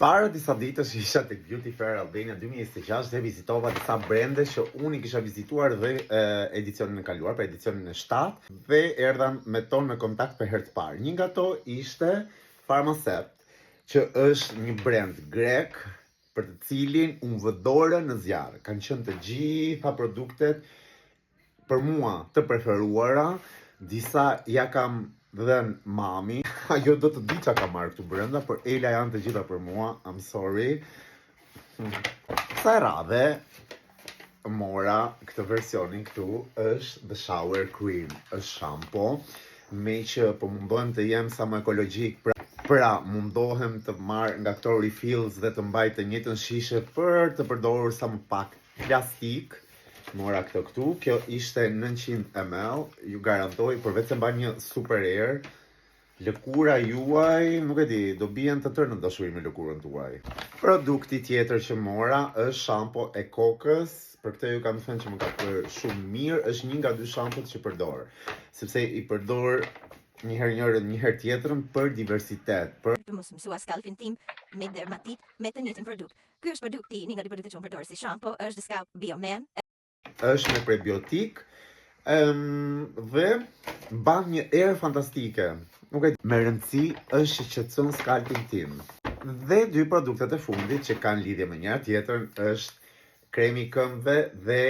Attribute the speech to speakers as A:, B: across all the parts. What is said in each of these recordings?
A: Para disa ditësh isha tek Beauty Fair Albania 2026 dhe vizitova disa brende që unë i kisha vizituar dhe edicionin e kaluar, për edicionin e 7, dhe erdhan me tonë në kontakt për herë të parë. Një nga to ishte Pharmacept, që është një brand grek për të cilin unë vëdore në zjarë. Kanë qenë të gjitha produktet për mua të preferuara, disa ja kam dhënë mami, ajo do të di që ka marrë këtu brenda, por Ela janë të gjitha për mua, I'm sorry. Sa radhe, mora këtë versionin këtu, është The Shower Cream, është shampo, me që po mundohem të jem sa më ekologjik, pra mundohem të marr nga këto refills dhe të mbaj të njëjtën shishe për të përdorur sa më pak plastik. Mora këtu, kjo ishte 900 ml, ju garantoj, përveç se mba një super air, lëkura juaj, nuk e di, do bien të tërë në dashuri me lëkurën tuaj. Produkti tjetër që mora është shampo e kokës, për këtë ju kam thënë që më ka bërë shumë mirë, është një nga dy shampot që përdor, sepse i përdor një herë njërën, një herë tjetrën për diversitet.
B: Të mos mësua skalpin tim me dermatit me të njëjtin produkt. Ky është produkti, një nga dy produktet që unë përdor si shampo, është The Scalp Bioman.
A: Është me prebiotik dhe ban një erë fantastike. Nuk e di, me rëndësi është që qetëson skalpin tim. Dhe dy produktet e fundit që kanë lidhje me njëra tjetrën është kremi i këmbëve dhe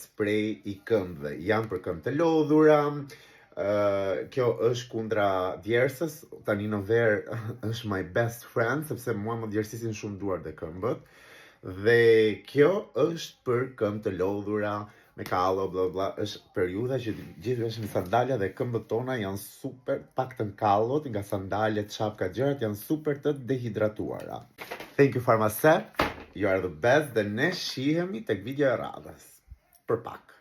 A: spray i këmbëve. Janë për këmbë të lodhura. Kjo është kundra djersës, tani në verë është my best friend, sepse mua më djersisin shumë duart dhe këmbët. Dhe kjo është për këmbë të lodhura, me kallo, bla bla, është periudha që gjithë veshim sandalja dhe këmbët tona janë super, pak të kallot, nga sandaljet, çapka, gjërat janë super të dehidratuara. Thank you Pharmacept, you are the best, dhe ne shihemi tek video e radhës. Për pak.